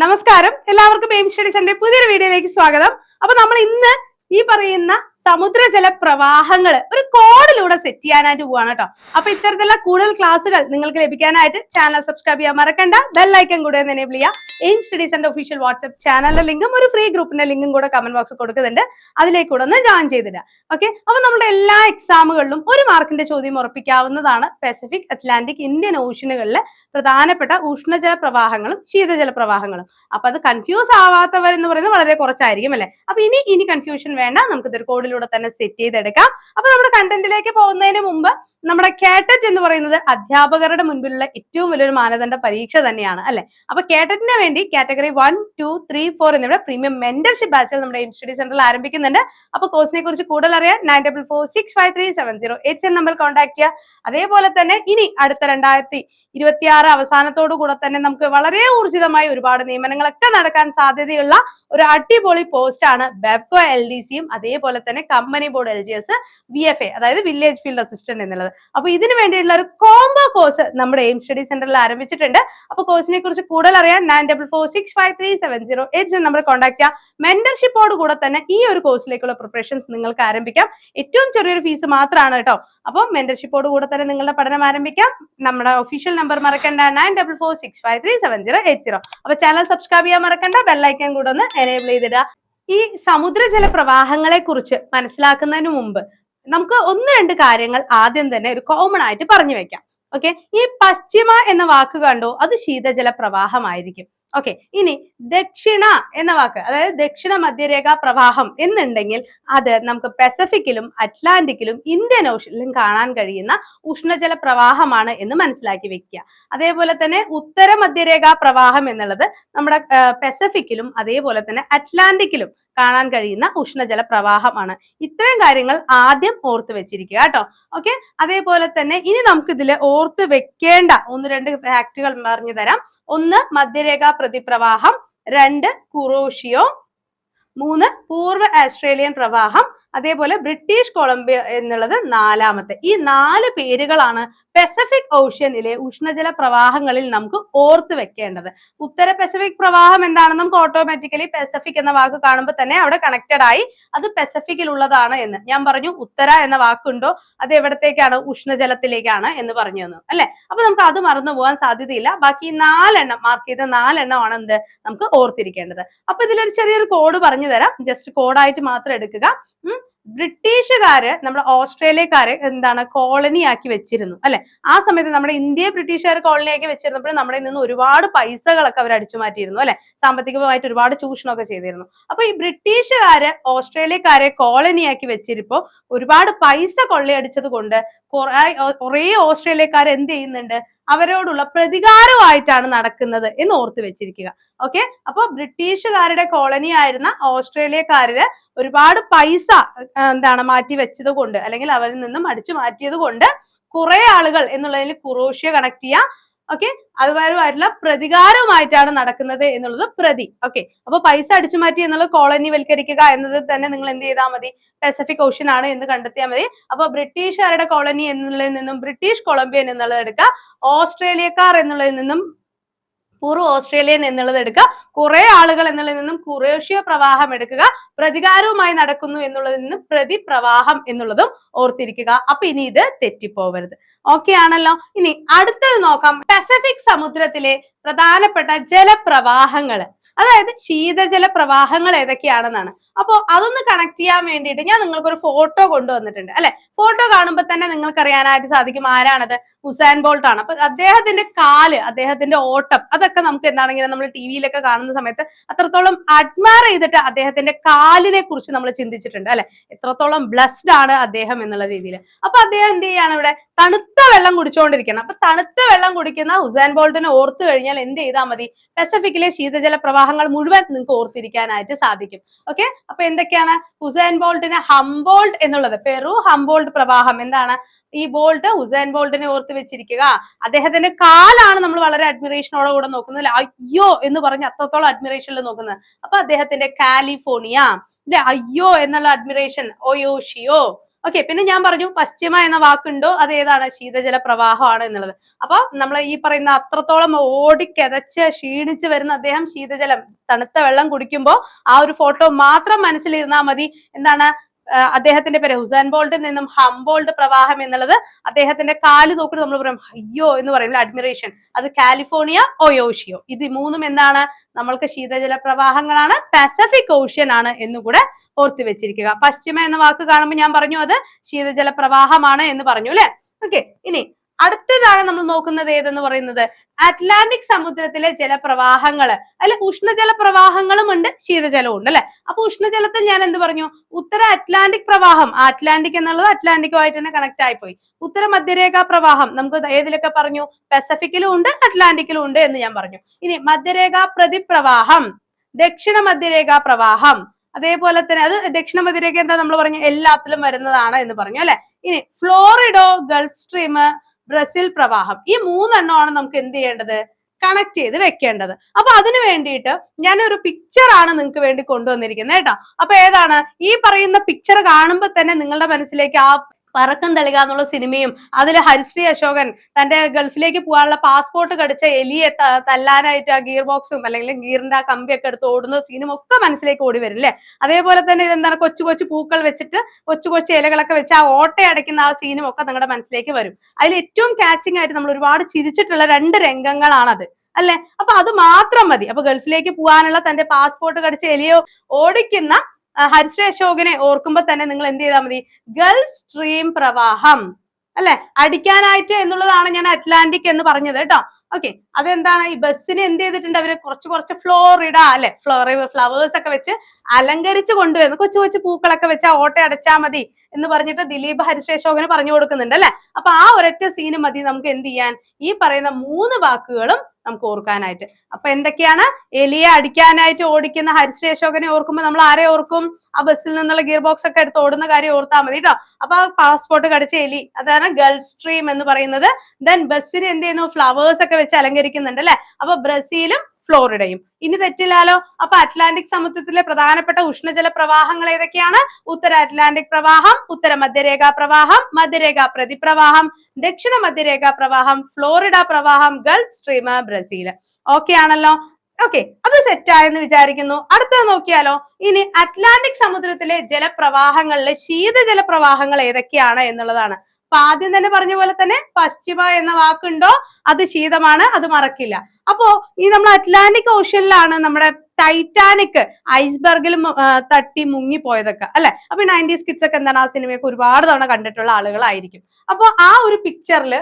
നമസ്കാരം, എല്ലാവർക്കും aim study സെന്ററിന്റെ പുതിയൊരു വീഡിയോയിലേക്ക് സ്വാഗതം. അപ്പൊ നമ്മൾ ഇന്ന് ഈ പറയുന്ന സമുദ്രജല പ്രവാഹങ്ങൾ ഒരു കോഡിലൂടെ സെറ്റ് ചെയ്യാനായിട്ട് പോവാണ് കേട്ടോ. അപ്പൊ ഇത്തരത്തിലുള്ള കൂടുതൽ ക്ലാസ്സുകൾ നിങ്ങൾക്ക് ലഭിക്കാനായിട്ട് ചാനൽ സബ്സ്ക്രൈബ് ചെയ്യാൻ മറക്കണ്ട. ബെൽ ഐക്കൺ കൂടെ ഒന്ന് എനേബിൾ ചെയ്യുക. Aim study centre official WhatsApp ചാനലിന്റെ ലിങ്കും ഒരു ഫ്രീ ഗ്രൂപ്പിന്റെ ലിങ്കും കൂടെ കമന്റ് ബോക്സിൽ കൊടുക്കുന്നുണ്ട്. അതിലേക്ക് കൂടെ ഒന്ന് ജോയിൻ ചെയ്തിടുക. ഓക്കെ, അപ്പൊ നമ്മുടെ എല്ലാ എക്സാമുകളിലും ഒരു മാർക്കിന്റെ ചോദ്യം ഉറപ്പിക്കാവുന്നതാണ് പസഫിക്, അറ്റ്ലാന്റിക്, ഇന്ത്യൻ ഓഷ്യനുകളിലെ പ്രധാനപ്പെട്ട ഉഷ്ണജല പ്രവാഹങ്ങളും ശീതജല പ്രവാഹങ്ങളും. അപ്പൊ അത് കൺഫ്യൂസ് ആവാത്തവർ എന്ന് പറയുന്നത് വളരെ കുറച്ചായിരിക്കും അല്ലെ. അപ്പൊ ഇനി കൺഫ്യൂഷൻ വേണ്ട, നമുക്ക് ഇതൊരു കോഡിലൂടെ തന്നെ സെറ്റ് ചെയ്തെടുക്കാം. അപ്പൊ നമ്മുടെ കണ്ടന്റിലേക്ക് പോകുന്നതിന് മുമ്പ് നമ്മുടെ കാറ്ററ്റ് എന്ന് പറയുന്നത് അധ്യാപകരുടെ മുൻപിലുള്ള ഏറ്റവും വലിയൊരു മാനദണ്ഡ പരീക്ഷ തന്നെയാണ് അല്ലെ. അപ്പൊ കാറ്ററ്റിന് വേണ്ടി കാറ്റഗറി 1, 2, 3, 4 എന്നിവിടെ പ്രീമിയം മെന്റർഷിപ്പ് ബാച്ചിൽ നമ്മുടെ എയിം സ്റ്റഡി സെന്ററിൽ ആരംഭിക്കുന്നുണ്ട്. അപ്പൊ കോഴ്സിനെ കുറിച്ച് കൂടുതൽ അറിയാൻ 9446537087 നമ്പർ കോൺടാക്ട് ചെയ്യുക. അതേപോലെ തന്നെ ഇനി അടുത്ത 2026 അവസാനത്തോടു കൂടെ തന്നെ നമുക്ക് വളരെ ഊർജിതമായി ഒരുപാട് നിയമനങ്ങളൊക്കെ നടക്കാൻ സാധ്യതയുള്ള ഒരു അടിപൊളി പോസ്റ്റ് ആണ് ബെവ്കോ LDCയും അതേപോലെ തന്നെ കമ്പനി ബോർഡ് LGS VFA, അതായത് വില്ലേജ് ഫീൽഡ് അസിസ്റ്റന്റ് എന്നുള്ളത്. അപ്പൊ ഇതിനു വേണ്ടിയിട്ടുള്ള ഒരു കോംബോ കോഴ്സ് നമ്മുടെ എയിം സ്റ്റഡി സെന്ററിൽ ആരംഭിച്ചിട്ടുണ്ട്. അപ്പൊ കോഴ്സിനെ കുറിച്ച് കൂടുതൽ അറിയാൻ 9446537087 നമ്പർ കോൺടാക്ട് ചെയ്യാം. മെന്റർഷിപ്പോട് കൂടെ തന്നെ ഈ ഒരു കോഴ്സിലേക്കുള്ള പ്രിപ്പറേഷൻസ് നിങ്ങൾക്ക് ആരംഭിക്കാം. ഏറ്റവും ചെറിയൊരു ഫീസ് മാത്രമാണ് കേട്ടോ. അപ്പൊ മെന്റർഷിപ്പോട് കൂടെ തന്നെ നിങ്ങളുടെ പഠനം ആരംഭിക്കാം. നമ്മുടെ ഒഫീഷ്യൽ നമ്പർ മറക്കണ്ട 9446537087. അപ്പൊ ചാനൽ സബ്സ്ക്രൈബ് ചെയ്യാൻ മറക്കണ്ട. ബെല്ലൈക്കൻ കൂടെ ഒന്ന് എനേബിൾ ചെയ്തിടുക. ഈ സമുദ്രജല പ്രവാഹങ്ങളെ കുറിച്ച് മനസ്സിലാക്കുന്നതിന് മുമ്പ് നമുക്ക് ഒന്ന് രണ്ട് കാര്യങ്ങൾ ആദ്യം തന്നെ ഒരു കോമൺ ആയിട്ട് പറഞ്ഞു വെക്കാം. ഓക്കെ, ഈ പശ്ചിമ എന്ന വാക്ക് കണ്ടോ, അത് ശീതജല പ്രവാഹമായിരിക്കും. ഓക്കെ, ഇനി ദക്ഷിണ എന്ന വാക്ക്, അതായത് ദക്ഷിണ മധ്യരേഖ പ്രവാഹം എന്നുണ്ടെങ്കിൽ അത് നമുക്ക് പസഫിക്കിലും അറ്റ്ലാന്റിക്കിലും ഇന്ത്യൻ ഓഷ്യനിലും കാണാൻ കഴിയുന്ന ഉഷ്ണജല പ്രവാഹമാണ് എന്ന് മനസ്സിലാക്കി വെക്കുക. അതേപോലെ തന്നെ ഉത്തര മധ്യരേഖ പ്രവാഹം എന്നുള്ളത് നമ്മുടെ പസഫിക്കിലും അതേപോലെ തന്നെ അറ്റ്ലാന്റിക്കിലും കാണാൻ കഴിയുന്ന ഉഷ്ണജല പ്രവാഹമാണ്. ഇത്രയും കാര്യങ്ങൾ ആദ്യം ഓർത്ത് വെച്ചിരിക്കുക കേട്ടോ. ഓക്കെ, അതേപോലെ തന്നെ ഇനി നമുക്ക് ഇതിൽ ഓർത്ത് വെക്കേണ്ട ഒന്ന് രണ്ട് ഫാക്ടുകൾ പറഞ്ഞു തരാം. ഒന്ന്, മധ്യരേഖ പ്രതിപ്രവാഹം. 2, കുറോഷിയോ. 3, പൂർവ്വ ആസ്ട്രേലിയൻ പ്രവാഹം. അതേപോലെ ബ്രിട്ടീഷ് കൊളംബിയ എന്നുള്ളത് 4ാമത്തെ. ഈ 4 പേരുകളാണ് പസഫിക് ഓഷ്യനിലെ ഉഷ്ണജല പ്രവാഹങ്ങളിൽ നമുക്ക് ഓർത്ത് വെക്കേണ്ടത്. ഉത്തര പസഫിക് പ്രവാഹം എന്താണ്, നമുക്ക് ഓട്ടോമാറ്റിക്കലി പസഫിക് എന്ന വാക്ക് കാണുമ്പോൾ തന്നെ അവിടെ കണക്റ്റഡ് ആയി അത് പസഫിക്കിലുള്ളതാണ് എന്ന് ഞാൻ പറഞ്ഞു. ഉത്തര എന്ന വാക്കുണ്ടോ, അത് എവിടത്തേക്കാണ്, ഉഷ്ണജലത്തിലേക്കാണ് എന്ന് പറഞ്ഞു തന്നു അല്ലെ. അപ്പൊ നമുക്ക് അത് മറന്നു പോകാൻ സാധ്യതയില്ല. ബാക്കി 4 മാർക്ക് ചെയ്ത 4 ആണ് എന്ത് നമുക്ക് ഓർത്തിരിക്കേണ്ടത്. അപ്പൊ ഇതിലൊരു ചെറിയൊരു കോഡ് പറഞ്ഞു തരാം. ജസ്റ്റ് കോഡായിട്ട് മാത്രം എടുക്കുക. ബ്രിട്ടീഷുകാര് നമ്മുടെ ഓസ്ട്രേലിയക്കാരെ എന്താണ് കോളനി ആക്കി വെച്ചിരുന്നു അല്ലെ. ആ സമയത്ത് നമ്മുടെ ഇന്ത്യയെ ബ്രിട്ടീഷുകാർ കോളനി ആക്കി വെച്ചിരുന്നപ്പോൾ നമ്മുടെ നിന്ന് ഒരുപാട് പൈസകളൊക്കെ അവർ അടിച്ചു മാറ്റിയിരുന്നു അല്ലെ. സാമ്പത്തികമായിട്ട് ഒരുപാട് ചൂഷണമൊക്കെ ചെയ്തിരുന്നു. അപ്പൊ ഈ ബ്രിട്ടീഷുകാര് ഓസ്ട്രേലിയക്കാരെ കോളനി ആക്കി വെച്ചിരിപ്പോ ഒരുപാട് പൈസ കൊള്ളയടിച്ചത് കൊണ്ട് കുറെ ഓസ്ട്രേലിയക്കാർ എന്ത് ചെയ്യുന്നുണ്ട്, അവരോടുള്ള പ്രതികാരമായിട്ടാണ് നടക്കുന്നത് എന്ന് ഓർത്ത് വെച്ചിരിക്കുക. ഓക്കെ, അപ്പൊ ബ്രിട്ടീഷുകാരുടെ കോളനി ആയിരുന്ന ഓസ്ട്രേലിയക്കാരില് ഒരുപാട് പൈസ എന്താണ് മാറ്റി വെച്ചത് കൊണ്ട്, അല്ലെങ്കിൽ അവരിൽ നിന്നും അടിച്ചു മാറ്റിയത് കൊണ്ട് കുറെ ആളുകൾ എന്നുള്ളതിൽ കുറോഷ്യ കണക്ട് ചെയ്യാം. ഓക്കെ, അതുമായിട്ടുള്ള പ്രതികാരവുമായിട്ടാണ് നടക്കുന്നത് എന്നുള്ളത് പ്രതി. ഓക്കെ, അപ്പൊ പൈസ അടിച്ചു മാറ്റി എന്നുള്ളത് കോളനി വൽക്കരിക്കുക എന്നത് തന്നെ നിങ്ങൾ എന്ത് ചെയ്താൽ മതി, പസഫിക് ഓഷ്യൻ ആണ് എന്ന് കണ്ടെത്തിയാൽ മതി. അപ്പൊ ബ്രിട്ടീഷുകാരുടെ കോളനി എന്നുള്ളതിൽ നിന്നും ബ്രിട്ടീഷ് കൊളംബിയൻ എന്നുള്ളത് എടുക്കുക. ഓസ്ട്രേലിയക്കാർ എന്നുള്ളതിൽ നിന്നും പൂർവ്വ ഓസ്ട്രേലിയൻ എന്നുള്ളത് എടുക്കുക. കുറെ ആളുകൾ എന്നുള്ളതിൽ നിന്നും കുറേഷ്യ പ്രവാഹം എടുക്കുക. പ്രതികാരവുമായി നടക്കുന്നു എന്നുള്ളതിൽ നിന്നും പ്രതിപ്രവാഹം എന്നുള്ളതും ഓർത്തിരിക്കുക. അപ്പൊ ഇനി ഇത് തെറ്റിപ്പോവരുത്. ഓക്കെ ആണല്ലോ. ഇനി അടുത്തത് നോക്കാം, പസഫിക് സമുദ്രത്തിലെ പ്രധാനപ്പെട്ട ജലപ്രവാഹങ്ങൾ, അതായത് ശീതജല പ്രവാഹങ്ങൾ ഏതൊക്കെയാണെന്നാണ്. അപ്പോ അതൊന്ന് കണക്ട് ചെയ്യാൻ വേണ്ടിയിട്ട് ഞാൻ നിങ്ങൾക്ക് ഒരു ഫോട്ടോ കൊണ്ടുവന്നിട്ടുണ്ട് അല്ലെ. ഫോട്ടോ കാണുമ്പോൾ തന്നെ നിങ്ങൾക്ക് അറിയാനായിട്ട് സാധിക്കും ആരാണത്, ഉസൈൻ ബോൾട്ട് ആണ്. അപ്പൊ അദ്ദേഹത്തിന്റെ കാല്, അദ്ദേഹത്തിന്റെ ഓട്ടം, അതൊക്കെ നമുക്ക് എന്താണെങ്കിലും നമ്മൾ ടിവിയിലൊക്കെ കാണുന്ന സമയത്ത് അത്രത്തോളം അഡ്മയർ ചെയ്തിട്ട് അദ്ദേഹത്തിന്റെ കാലിനെ കുറിച്ച് നമ്മൾ ചിന്തിച്ചിട്ടുണ്ട് അല്ലെ. എത്രത്തോളം ബ്ലസ്ഡ് ആണ് അദ്ദേഹം എന്നുള്ള രീതിയിൽ. അപ്പൊ അദ്ദേഹം എന്ത് ചെയ്യാണ്, ഇവിടെ തണുത്ത വെള്ളം കുടിച്ചുകൊണ്ടിരിക്കണം. അപ്പൊ തണുത്ത വെള്ളം കുടിക്കുന്ന ഉസൈൻ ബോൾട്ടിനെ ഓർത്തു കഴിഞ്ഞാൽ എന്ത് ചെയ്താൽ മതി, പസഫിക്കിലെ ശീതജല പ്രവാഹങ്ങൾ മുഴുവൻ നിങ്ങൾക്ക് ഓർത്തിരിക്കാനായിട്ട് സാധിക്കും. ഓക്കെ, അപ്പൊ എന്തൊക്കെയാണ്, ഉസൈൻ ബോൾട്ടിന് ഹംബോൾട്ട് എന്നുള്ളത്, പെറു ഹംബോൾട്ട് പ്രവാഹം. എന്താണ് ഈ ബോൾട്ട്, ഉസൈൻ ബോൾട്ടിനെ ഓർത്ത് വെച്ചിരിക്കുക. അദ്ദേഹത്തിന്റെ കാലാണ് നമ്മൾ വളരെ അഡ്മിറേഷനോടെ കൂടെ നോക്കുന്നത്, അയ്യോ എന്ന് പറഞ്ഞ് അത്രത്തോളം അഡ്മിറേഷനിൽ നോക്കുന്നത്. അപ്പൊ അദ്ദേഹത്തിന്റെ കാലിഫോർണിയ, അയ്യോ എന്നുള്ള അഡ്മിറേഷൻ, ഒയോഷിയോ, ഓക്കെ, പിന്നെ ഞാൻ പറഞ്ഞു പശ്ചിമ എന്ന വാക്കുണ്ടോ, അത് ഏതാണ്? ശീതജല പ്രവാഹമാണ് എന്നുള്ളത്. അപ്പൊ നമ്മൾ ഈ പറയുന്ന അത്രത്തോളം ഓടിക്കെതച്ച് ക്ഷീണിച്ച് വരുന്ന അദ്ദേഹം ശീതജലം, തണുത്ത വെള്ളം കുടിക്കുമ്പോൾ ആ ഒരു ഫോട്ടോ മാത്രം മനസ്സിലിരുന്നാൽ മതി. എന്താണ് അദ്ദേഹത്തിന്റെ പേര്? ഹുസൈൻ ബോൾട്ടിൽ നിന്നും ഹംബോൾട്ട് പ്രവാഹം എന്നുള്ളത്. അദ്ദേഹത്തിന്റെ കാല് നോക്കിട്ട് നമ്മൾ പറയും അയ്യോ എന്ന് പറയുന്നത് അഡ്മിറേഷൻ. അത് കാലിഫോർണിയ, ഒയോഷിയോ, ഇത് മൂന്നും എന്താണ്? നമ്മൾക്ക് ശീതജല പ്രവാഹങ്ങളാണ്, പസഫിക് ഓഷ്യൻ ആണ് എന്നുകൂടെ ഓർത്ത് വെച്ചിരിക്കുക. പശ്ചിമ എന്ന വാക്ക് കാണുമ്പോൾ ഞാൻ പറഞ്ഞു അത് ശീതജല പ്രവാഹമാണ് എന്ന് പറഞ്ഞു അല്ലെ. ഓക്കെ, ഇനി അടുത്തതാണ് നമ്മൾ നോക്കുന്നത് ഏതെന്ന് പറയുന്നത് അറ്റ്ലാന്റിക് സമുദ്രത്തിലെ ജലപ്രവാഹങ്ങള്. അല്ലെ, ഉഷ്ണജല പ്രവാഹങ്ങളും ഉണ്ട്, ശീതജലവും ഉണ്ട് അല്ലെ. അപ്പൊ ഉഷ്ണജലത്തിൽ ഞാൻ എന്ത് പറഞ്ഞു? ഉത്തര അറ്റ്ലാന്റിക് പ്രവാഹം. അറ്റ്ലാന്റിക് എന്നുള്ളത് അറ്റ്ലാന്റിക്കുമായിട്ട് തന്നെ കണക്ട് ആയിപ്പോയി. ഉത്തര മധ്യരേഖാ പ്രവാഹം നമുക്ക് ഏതിലൊക്കെ പറഞ്ഞു? പസഫിക്കിലും ഉണ്ട്, അറ്റ്ലാന്റിക്കിലും ഉണ്ട് എന്ന് ഞാൻ പറഞ്ഞു. ഇനി മധ്യരേഖാ പ്രതിപ്രവാഹം, ദക്ഷിണ മധ്യരേഖാ പ്രവാഹം, അതേപോലെ തന്നെ അത് ദക്ഷിണ മധ്യരേഖ എന്താ നമ്മൾ പറഞ്ഞു? എല്ലാത്തിലും വരുന്നതാണ് എന്ന് പറഞ്ഞു അല്ലെ. ഇനി ഫ്ലോറിഡോ, ഗൾഫ് സ്ട്രീം, ബ്രസീൽ പ്രവാഹം, ഈ മൂന്നെണ്ണമാണ് നമുക്ക് എന്ത് ചെയ്യേണ്ടത്? കണക്ട് ചെയ്ത് വെക്കേണ്ടത്. അപ്പൊ അതിനു വേണ്ടിയിട്ട് ഞാൻ ഒരു പിക്ചർ ആണ് നിങ്ങൾക്ക് വേണ്ടി കൊണ്ടുവന്നിരിക്കുന്നത് കേട്ടോ. അപ്പൊ ഏതാണ് ഈ പറയുന്ന പിക്ചർ? കാണുമ്പോൾ തന്നെ നിങ്ങളുടെ മനസ്സിലേക്ക് ആ പറക്കം തളിക എന്നുള്ള സിനിമയും അതിൽ ഹരിശ്രീ അശോകൻ തന്റെ ഗൾഫിലേക്ക് പോകാനുള്ള പാസ്പോർട്ട് കടിച്ച എലിയെ തല്ലാനായിട്ട് ആ ഗിയർ ബോക്സും അല്ലെങ്കിൽ ഗിയറിന്റെ ആ കമ്പിയൊക്കെ എടുത്ത് ഓടുന്ന സീനും ഒക്കെ മനസ്സിലേക്ക് ഓടി വരും അല്ലെ. അതേപോലെ തന്നെ ഇതെന്താണ്? കൊച്ചു കൊച്ചു പൂക്കൾ വെച്ചിട്ട് കൊച്ചു കൊച്ചു ഇലകളൊക്കെ വെച്ച് ആ ഓട്ട അടയ്ക്കുന്ന ആ സീനും ഒക്കെ നിങ്ങളുടെ മനസ്സിലേക്ക് വരും. അതിൽ ഏറ്റവും കാച്ചിങ് ആയിട്ട് നമ്മൾ ഒരുപാട് ചിരിച്ചിട്ടുള്ള 2 രംഗങ്ങളാണത് അല്ലെ. അപ്പൊ അത് മാത്രം മതി. അപ്പൊ ഗൾഫിലേക്ക് പോകാനുള്ള തന്റെ പാസ്പോർട്ട് കടിച്ച എലിയെ ഓടിക്കുന്ന ഹരിശ്രീ അശോകനെ ഓർക്കുമ്പോൾ തന്നെ നിങ്ങൾ എന്ത് ചെയ്താൽ മതി? ഗൾഫ് സ്ട്രീം പ്രവാഹം അല്ലെ, അടിക്കാനായിട്ട് എന്നുള്ളതാണ് ഞാൻ അറ്റ്ലാന്റിക് എന്ന് പറഞ്ഞത് കേട്ടോ. ഓക്കെ, അതെന്താണ്? ഈ ബസ്സിന് എന്ത് ചെയ്തിട്ടുണ്ട് അവര്? കുറച്ച് ഫ്ലോറിഡ അല്ലെ, ഫ്ലവേഴ്സ് ഒക്കെ വെച്ച് അലങ്കരിച്ച് കൊണ്ടുവരുന്നു. കൊച്ചു കൊച്ചു പൂക്കളൊക്കെ വെച്ച് ആ ഓട്ട അടച്ചാൽ മതി എന്ന് പറഞ്ഞിട്ട് ദിലീപ് ഹരിശ്രീ അശോകന് പറഞ്ഞു കൊടുക്കുന്നുണ്ട് അല്ലെ. അപ്പൊ ആ ഒരൊറ്റ സീന് മതി നമുക്ക് എന്ത് ചെയ്യാൻ? ഈ പറയുന്ന 3 വാക്കുകളും നമുക്ക് ഓർക്കാനായിട്ട്. അപ്പൊ എന്തൊക്കെയാണ്? എലിയെ അടിക്കാനായിട്ട് ഓടിക്കുന്ന ഹരിശ്രീ അശോകനെ ഓർക്കുമ്പോൾ നമ്മൾ ആരെ ഓർക്കും? ആ ബസ്സിൽ നിന്നുള്ള ഗിയർ ബോക്സ് ഒക്കെ എടുത്ത് ഓടുന്ന കാര്യം ഓർത്താൽ മതി കേട്ടോ. അപ്പൊ ആ പാസ്പോർട്ട് കടിച്ച എലി, അതാണ് ഗൾഫ് സ്ട്രീം എന്ന് പറയുന്നത്. ദെൻ ബസ്സിന് എന്ത് ചെയ്യുന്നു? ഫ്ലവേഴ്സ് ഒക്കെ വെച്ച് അലങ്കരിക്കുന്നുണ്ട് അല്ലെ. അപ്പൊ ബ്രസീലും ഫ്ലോറിഡയും. ഇനി തെറ്റില്ലാലോ. അപ്പൊ അറ്റ്ലാന്റിക് സമുദ്രത്തിലെ പ്രധാനപ്പെട്ട ഉഷ്ണജല പ്രവാഹങ്ങൾ ഏതൊക്കെയാണ്? ഉത്തര അറ്റ്ലാന്റിക് പ്രവാഹം, ഉത്തര മധ്യരേഖാ പ്രവാഹം, മധ്യരേഖാ പ്രതിപ്രവാഹം, ദക്ഷിണ മധ്യരേഖാ പ്രവാഹം, ഫ്ലോറിഡ പ്രവാഹം, ഗൾഫ് സ്ട്രീം, ബ്രസീൽ. ഓക്കെ ആണല്ലോ. ഓക്കെ, അത് സെറ്റ് ആയെന്ന് വിചാരിക്കുന്നു. അടുത്തത് നോക്കിയാലോ. ഇനി അറ്റ്ലാന്റിക് സമുദ്രത്തിലെ ജലപ്രവാഹങ്ങളിലെ ശീതജല പ്രവാഹങ്ങൾ ഏതൊക്കെയാണ് എന്നുള്ളതാണ്. അപ്പൊ ആദ്യം തന്നെ പറഞ്ഞ പോലെ തന്നെ പശ്ചിമ എന്ന വാക്കുണ്ടോ, അത് ശീതമാണ്, അത് മറക്കില്ല. അപ്പോ ഈ നമ്മൾ അറ്റ്ലാന്റിക് ഓഷ്യനിലാണ് നമ്മുടെ ടൈറ്റാനിക് ഐസ്ബർഗിൽ തട്ടി മുങ്ങിപ്പോയതൊക്കെ അല്ലെ. അപ്പൊ 90s കിഡ്സ് ഒക്കെ എന്താണ് ആ സിനിമയൊക്കെ ഒരുപാട് തവണ കണ്ടിട്ടുള്ള ആളുകളായിരിക്കും. അപ്പൊ ആ ഒരു പിക്ചറിൽ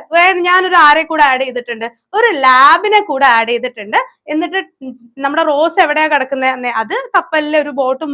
ഞാനൊരു ആരെ കൂടെ ആഡ് ചെയ്തിട്ടുണ്ട്? ഒരു ലാബിനെ കൂടെ ആഡ് ചെയ്തിട്ടുണ്ട്. എന്നിട്ട് നമ്മുടെ റോസ് എവിടെയാ കിടക്കുന്നത്? അത് കപ്പലിലെ ഒരു ബോട്ട്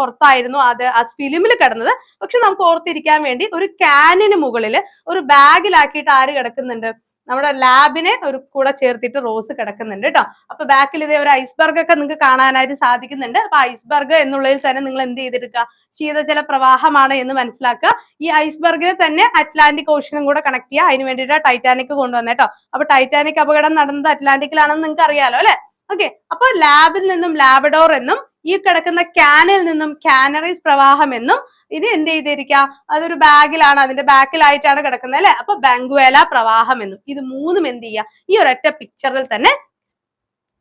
പുറത്തായിരുന്നു അത് ആ ഫിലിമിൽ കിടന്നത്. പക്ഷെ നമുക്ക് ഓർത്തിരിക്കാൻ വേണ്ടി ഒരു ക്യാനിന് മുകളിൽ ഒരു ബാഗിലാക്കിയിട്ട് ആര് കിടക്കുന്നുണ്ട്? നമ്മുടെ ലാബിനെ ഒരു കൂടെ ചേർത്തിട്ട് റോസ് കിടക്കുന്നുണ്ട് കേട്ടോ. അപ്പൊ ബാക്കിൽ ഇതേ ഒരു ഐസ്ബർഗ് ഒക്കെ നിങ്ങൾക്ക് കാണാനായിട്ട് സാധിക്കുന്നുണ്ട്. അപ്പൊ ഐസ്ബർഗ് എന്നുള്ളതിൽ തന്നെ നിങ്ങൾ എന്ത് ചെയ്തെടുക്കുക? ശീതജല പ്രവാഹമാണ് എന്ന് മനസ്സിലാക്കുക. ഈ ഐസ്ബർഗിനെ തന്നെ അറ്റ്ലാന്റിക് ഓഷ്യനും കൂടെ കണക്ട് ചെയ്യുക. അതിന് വേണ്ടിയിട്ട് ടൈറ്റാനിക് കൊണ്ടുവന്നേട്ടോ. അപ്പൊ ടൈറ്റാനിക് അപകടം നടന്നത് അറ്റ്ലാന്റിക്കിലാണെന്ന് നിങ്ങൾക്ക് അറിയാലോ അല്ലെ. ഓക്കെ, അപ്പൊ ലാബിൽ നിന്നും ലാബഡോർ എന്നും ഈ കിടക്കുന്ന ക്യാനിൽ നിന്നും കാനറീസ് പ്രവാഹം എന്നും ഇനി എന്ത് ചെയ്തിരിക്കുക? അതൊരു ബാഗിലാണ്, അതിന്റെ ബാക്കിലായിട്ടാണ് കിടക്കുന്നത് അല്ലെ. അപ്പൊ ബംഗ്വേല പ്രവാഹം എന്നും. ഇത് മൂന്നും എന്ത് ചെയ്യുക? ഈ ഒരൊറ്റ പിക്ചറിൽ തന്നെ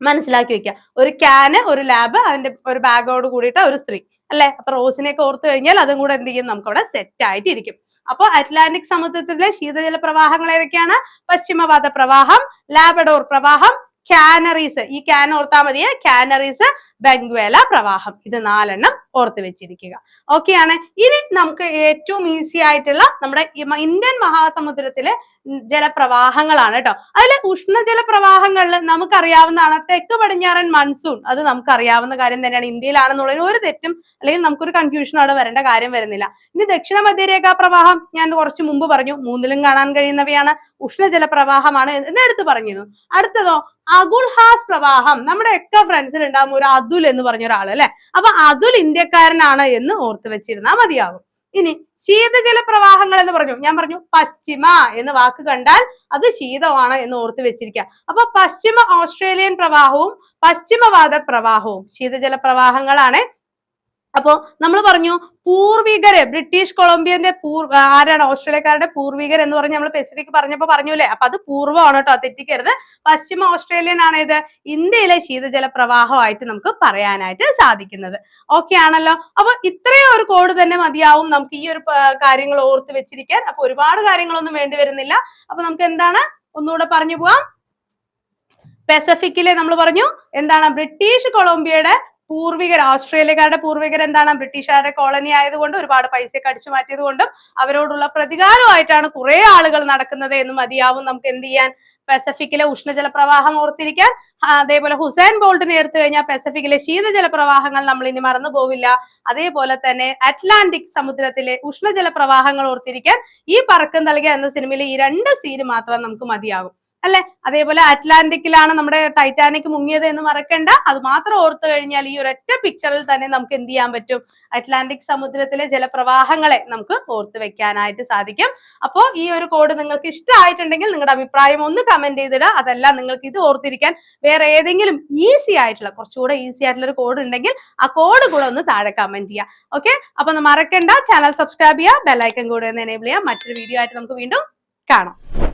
മനസ്സിലാക്കി വെക്കുക. ഒരു ക്യാന്, ഒരു ലാബ്, അതിന്റെ ഒരു ബാഗോട് കൂടിയിട്ട് ഒരു സ്ത്രീ അല്ലെ. അപ്പൊ റോസിനെയൊക്കെ ഓർത്തു കഴിഞ്ഞാൽ അതും കൂടെ എന്ത് ചെയ്യും? നമുക്ക് അവിടെ സെറ്റ് ആയിട്ട് ഇരിക്കും. അപ്പൊ അറ്റ്ലാന്റിക് സമുദ്രത്തിലെ ശീതജല പ്രവാഹങ്ങൾ ഏതൊക്കെയാണ്? പശ്ചിമവാത പ്രവാഹം, ലാബഡോർ പ്രവാഹം, കാനറീസ്, ഈ ക്യാൻ ഓർത്താൽ മതിയെ, കാനറീസ്, ബംഗ്വേല പ്രവാഹം. ഇത് 4 ഓർത്ത് വെച്ചിരിക്കുക. ഓക്കെ ആണ്. ഇനി നമുക്ക് ഏറ്റവും ഈസി ആയിട്ടുള്ള നമ്മുടെ ഇന്ത്യൻ മഹാസമുദ്രത്തിലെ ജലപ്രവാഹങ്ങളാണ് കേട്ടോ. അതിലെ ഉഷ്ണജല പ്രവാഹങ്ങളിൽ നമുക്കറിയാവുന്നതാണ് തെക്ക് പടിഞ്ഞാറൻ മൺസൂൺ. അത് നമുക്ക് അറിയാവുന്ന കാര്യം തന്നെയാണ്. ഇന്ത്യയിലാണെന്നുള്ളതിന് ഒരു തെറ്റും അല്ലെങ്കിൽ നമുക്കൊരു കൺഫ്യൂഷൻ അവിടെ വരേണ്ട കാര്യം വരുന്നില്ല. ഇനി ദക്ഷിണ മധ്യരേഖാ പ്രവാഹം ഞാൻ കുറച്ച് മുമ്പ് പറഞ്ഞു, 3ലും കാണാൻ കഴിയുന്നവയാണ്, ഉഷ്ണജല പ്രവാഹമാണ് എന്ന് എടുത്ത് പറഞ്ഞിരുന്നു. അടുത്തതോ അഗുൽഹാസ് പ്രവാഹം. നമ്മുടെ ഒക്കെ ഫ്രണ്ട്സിൽ ഉണ്ടാകും ഒരു അതുൽ എന്ന് പറഞ്ഞ ഒരാൾ അല്ലെ. അപ്പൊ അതുൽ ഇന്ത്യക്കാരനാണ് എന്ന് ഓർത്ത് വെച്ചിരുന്നാൽ മതിയാകും. ഇനി ശീതജല പ്രവാഹങ്ങൾ എന്ന് പറഞ്ഞു, ഞാൻ പറഞ്ഞു പശ്ചിമ എന്ന വാക്ക് കണ്ടാൽ അത് ശീതമാണ് എന്ന് ഓർത്ത് വെച്ചിരിക്കുക. അപ്പൊ പശ്ചിമ ഓസ്ട്രേലിയൻ പ്രവാഹവും പശ്ചിമവാത പ്രവാഹവും ശീതജല പ്രവാഹങ്ങളാണ്. അപ്പോ നമ്മൾ പറഞ്ഞു പൂർവികര്, ബ്രിട്ടീഷ് കൊളംബിയന്റെ ആരാണ്, ഓസ്ട്രേലിയക്കാരുടെ പൂർവികർ എന്ന് പറഞ്ഞ് നമ്മൾ പെസിഫിക് പറഞ്ഞപ്പോ പറഞ്ഞൂലേ, അപ്പൊ അത് പൂർവ്വമാണ് കേട്ടോ, തെറ്റിക്കരുത്. പശ്ചിമ ഓസ്ട്രേലിയൻ ആണ് ഇത് ഇന്ത്യയിലെ ശീതജല പ്രവാഹമായിട്ട് നമുക്ക് പറയാനായിട്ട് സാധിക്കുന്നത്. ഓക്കെ ആണല്ലോ. അപ്പൊ ഇത്രയും ഒരു കോഡ് തന്നെ മതിയാവും നമുക്ക് ഈ ഒരു കാര്യങ്ങൾ ഓർത്ത് വെച്ചിരിക്കാൻ. അപ്പൊ ഒരുപാട് കാര്യങ്ങളൊന്നും വേണ്ടി വരുന്നില്ല. അപ്പൊ നമുക്ക് എന്താണ് ഒന്നുകൂടെ പറഞ്ഞു പോവാം. പെസഫിക്കിലെ നമ്മൾ പറഞ്ഞു എന്താണ്, ബ്രിട്ടീഷ് കൊളംബിയയുടെ പൂർവികർ, ഓസ്ട്രേലിയക്കാരുടെ പൂർവികർ എന്താണ്, ബ്രിട്ടീഷുകാരുടെ കോളനി ആയതുകൊണ്ട് ഒരുപാട് പൈസയൊക്കെ അടിച്ചു മാറ്റിയത് കൊണ്ടും അവരോടുള്ള പ്രതികാരമായിട്ടാണ് കുറെ ആളുകൾ നടക്കുന്നത് എന്ന് മതിയാവും നമുക്ക് എന്ത് ചെയ്യാൻ, പെസഫിക്കിലെ ഉഷ്ണജല പ്രവാഹം ഓർത്തിരിക്കാൻ. അതേപോലെ ഹുസൈൻ ബോൾട്ടിനെ എടുത്തു കഴിഞ്ഞാൽ പെസഫിക്കിലെ ശീതജല പ്രവാഹങ്ങൾ നമ്മൾ ഇനി മറന്നു പോവില്ല. അതേപോലെ തന്നെ അറ്റ്ലാന്റിക് സമുദ്രത്തിലെ ഉഷ്ണജല പ്രവാഹങ്ങൾ ഓർത്തിരിക്കാൻ ഈ പറക്കം നൽകിയ എന്ന സിനിമയിലെ ഈ 2 സീന് മാത്രം നമുക്ക് മതിയാകും അല്ലെ. അതേപോലെ അറ്റ്ലാന്റിക്കിലാണ് നമ്മുടെ ടൈറ്റാനിക് മുങ്ങിയത് എന്ന് മറക്കണ്ട. അത് മാത്രം ഓർത്തു കഴിഞ്ഞാൽ ഈ ഒരൊറ്റ പിക്ചറിൽ തന്നെ നമുക്ക് എന്ത് ചെയ്യാൻ പറ്റും, അറ്റ്ലാന്റിക് സമുദ്രത്തിലെ ജലപ്രവാഹങ്ങളെ നമുക്ക് ഓർത്തു വെക്കാനായിട്ട് സാധിക്കും. അപ്പോൾ ഈ ഒരു കോഡ് നിങ്ങൾക്ക് ഇഷ്ടമായിട്ടുണ്ടെങ്കിൽ നിങ്ങളുടെ അഭിപ്രായം ഒന്ന് കമന്റ് ചെയ്തിടുക. അതല്ല നിങ്ങൾക്ക് ഇത് ഓർത്തിരിക്കാൻ വേറെ ഏതെങ്കിലും ഈസി ആയിട്ടുള്ള, കുറച്ചുകൂടെ ഈസി ആയിട്ടുള്ള ഒരു കോഡ് ഉണ്ടെങ്കിൽ ആ കോഡ് കൂടെ ഒന്ന് താഴെ കമന്റ് ചെയ്യുക. ഓക്കെ, അപ്പൊ മറക്കണ്ട ചാനൽ സബ്സ്ക്രൈബ് ചെയ്യുക, ബെല്ലൈക്കൺ കൂടെ ഒന്ന് എനേബിൾ ചെയ്യുക. മറ്റൊരു വീഡിയോ ആയിട്ട് നമുക്ക് വീണ്ടും കാണാം.